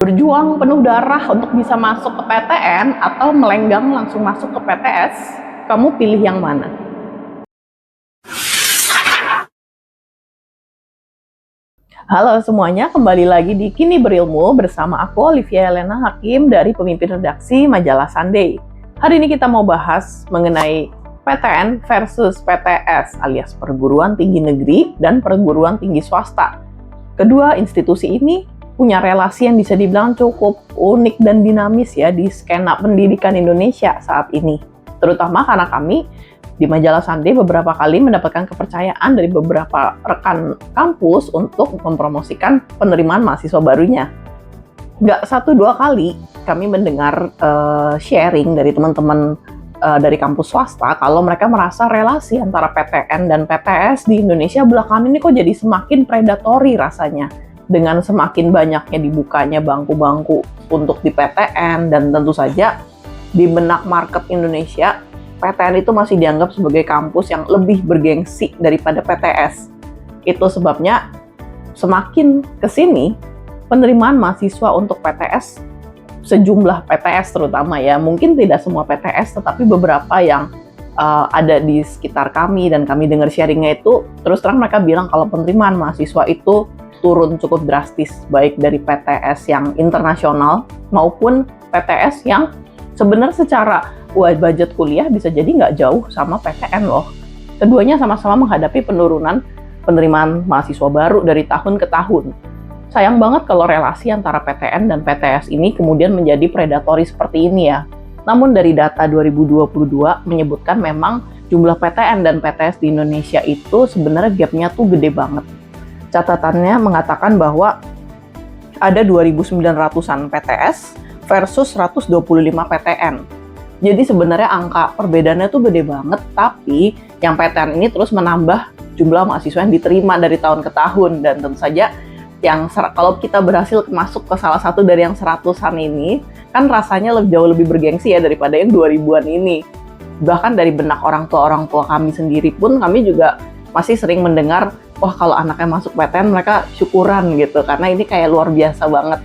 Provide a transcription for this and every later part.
Berjuang penuh darah untuk bisa masuk ke PTN atau melenggang langsung masuk ke PTS, kamu pilih yang mana? Halo semuanya, kembali lagi di Kini Berilmu bersama aku Olivia Helena Hakim dari pemimpin redaksi majalah Sunday. Hari ini kita mau bahas mengenai PTN versus PTS alias perguruan tinggi negeri dan perguruan tinggi swasta. Kedua institusi ini punya relasi yang bisa dibilang cukup unik dan dinamis ya di skena pendidikan Indonesia saat ini. Terutama karena kami di majalah Sunday beberapa kali mendapatkan kepercayaan dari beberapa rekan kampus untuk mempromosikan penerimaan mahasiswa barunya. Nggak satu dua kali kami mendengar sharing dari teman-teman dari kampus swasta kalau mereka merasa relasi antara PTN dan PTS di Indonesia belakangan ini kok jadi semakin predatory rasanya. Dengan semakin banyaknya dibukanya bangku-bangku untuk di PTN, dan tentu saja di benak market Indonesia, PTN itu masih dianggap sebagai kampus yang lebih bergengsi daripada PTS. Itu sebabnya semakin kesini penerimaan mahasiswa untuk PTS, sejumlah PTS terutama ya, mungkin tidak semua PTS tetapi beberapa yang ada di sekitar kami dan kami dengar sharingnya itu, terus terang mereka bilang kalau penerimaan mahasiswa itu turun cukup drastis, baik dari PTS yang internasional maupun PTS yang sebenarnya secara budget kuliah bisa jadi nggak jauh sama PTN loh. Keduanya sama-sama menghadapi penurunan penerimaan mahasiswa baru dari tahun ke tahun. Sayang banget kalau relasi antara PTN dan PTS ini kemudian menjadi predatory seperti ini ya. Namun dari data 2022 menyebutkan memang jumlah PTN dan PTS di Indonesia itu sebenarnya gapnya tuh gede banget. Catatannya mengatakan bahwa ada 2.900-an PTS versus 125 PTN. Jadi sebenarnya angka perbedaannya tuh gede banget, tapi yang PTN ini terus menambah jumlah mahasiswa yang diterima dari tahun ke tahun. Dan tentu saja kalau kita berhasil masuk ke salah satu dari yang 100-an ini, kan rasanya jauh lebih bergengsi ya daripada yang 2000-an ini. Bahkan dari benak orang tua kami sendiri pun, kami juga masih sering mendengar, wah kalau anaknya masuk PTN mereka syukuran gitu, karena ini kayak luar biasa banget,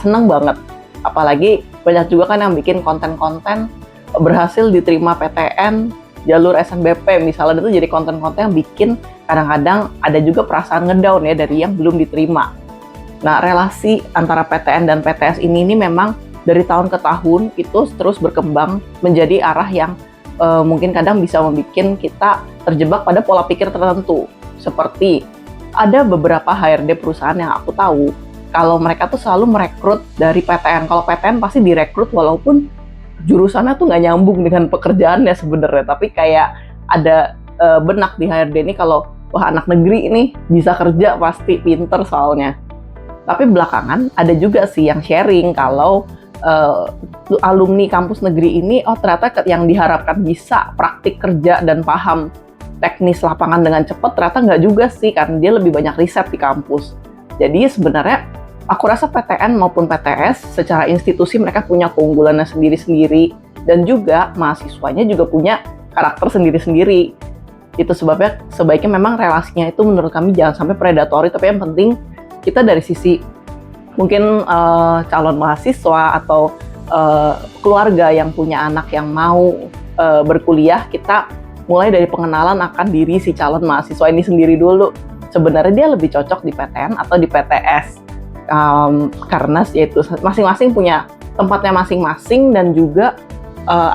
seneng banget. Apalagi banyak juga kan yang bikin konten-konten berhasil diterima PTN jalur SNBP misalnya, itu jadi konten-konten yang bikin kadang-kadang ada juga perasaan ngedown ya dari yang belum diterima. Nah, relasi antara PTN dan PTS ini memang dari tahun ke tahun itu terus berkembang menjadi arah yang mungkin kadang bisa membuat kita terjebak pada pola pikir tertentu. Seperti ada beberapa HRD perusahaan yang aku tahu, kalau mereka tuh selalu merekrut dari PTN. Kalau PTN pasti direkrut walaupun jurusannya tuh nggak nyambung dengan pekerjaannya sebenarnya, tapi kayak ada benak di HRD ini kalau wah anak negeri ini bisa kerja pasti pinter soalnya. Tapi belakangan ada juga sih yang sharing kalau alumni kampus negeri ini, oh ternyata yang diharapkan bisa praktik kerja dan paham teknis lapangan dengan cepat, ternyata nggak juga sih, karena dia lebih banyak riset di kampus. Jadi sebenarnya aku rasa PTN maupun PTS secara institusi mereka punya keunggulannya sendiri-sendiri, dan juga mahasiswanya juga punya karakter sendiri-sendiri. Itu sebabnya sebaiknya memang relasinya itu menurut kami jangan sampai predatory, tapi yang penting kita dari sisi mungkin calon mahasiswa atau keluarga yang punya anak yang mau berkuliah, kita mulai dari pengenalan akan diri si calon mahasiswa ini sendiri dulu. Sebenarnya dia lebih cocok di PTN atau di PTS, karena yaitu masing-masing punya tempatnya masing-masing, dan juga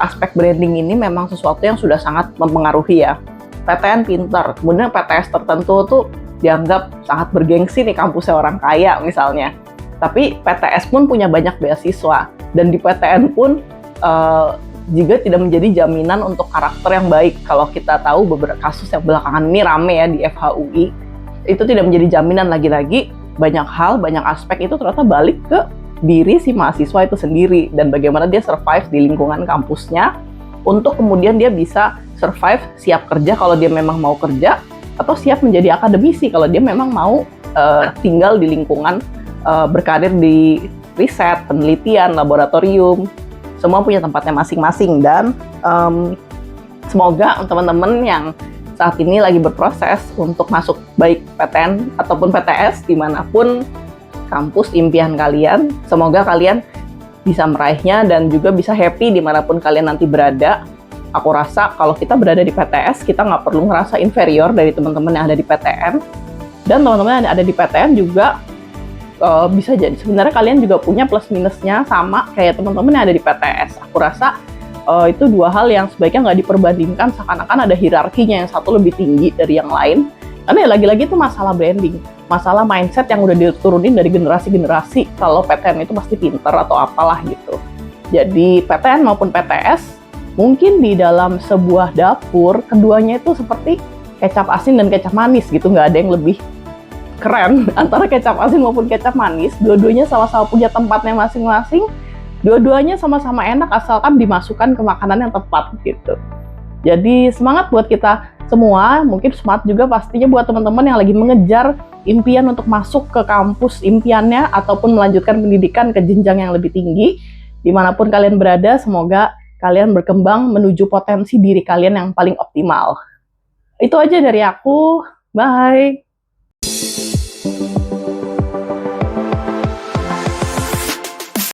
aspek branding ini memang sesuatu yang sudah sangat mempengaruhi ya. PTN pintar, kemudian PTS tertentu tuh dianggap sangat bergengsi nih kampusnya orang kaya misalnya. Tapi PTS pun punya banyak beasiswa, dan di PTN pun juga tidak menjadi jaminan untuk karakter yang baik. Kalau kita tahu beberapa kasus yang belakangan ini rame ya di FHUI, itu tidak menjadi jaminan. Lagi-lagi banyak hal, banyak aspek itu ternyata balik ke diri si mahasiswa itu sendiri, dan bagaimana dia survive di lingkungan kampusnya untuk kemudian dia bisa survive, siap kerja kalau dia memang mau kerja, atau siap menjadi akademisi kalau dia memang mau tinggal di lingkungan berkarir di riset, penelitian, laboratorium. Semua punya tempatnya masing-masing, dan semoga teman-teman yang saat ini lagi berproses untuk masuk baik PTN ataupun PTS dimanapun kampus impian kalian. Semoga kalian bisa meraihnya dan juga bisa happy dimanapun kalian nanti berada. Aku rasa kalau kita berada di PTS, kita nggak perlu ngerasa inferior dari teman-teman yang ada di PTN. Dan teman-teman yang ada di PTN juga bisa jadi sebenarnya kalian juga punya plus minusnya sama kayak teman-teman yang ada di PTS. Aku rasa itu dua hal yang sebaiknya nggak diperbandingkan seakan-akan ada hierarkinya yang satu lebih tinggi dari yang lain. Karena ya lagi-lagi itu masalah branding, masalah mindset yang udah diturunin dari generasi-generasi kalau PTN itu pasti pinter atau apalah gitu. Jadi PTN maupun PTS mungkin di dalam sebuah dapur keduanya itu seperti kecap asin dan kecap manis gitu, nggak ada yang lebih keren antara kecap asin maupun kecap manis. Dua-duanya sama-sama punya tempatnya masing-masing, dua-duanya sama-sama enak asalkan dimasukkan ke makanan yang tepat gitu. Jadi semangat buat kita semua, mungkin semangat juga pastinya buat teman-teman yang lagi mengejar impian untuk masuk ke kampus impiannya ataupun melanjutkan pendidikan ke jenjang yang lebih tinggi. Dimanapun kalian berada, semoga kalian berkembang menuju potensi diri kalian yang paling optimal. Itu aja dari aku, bye!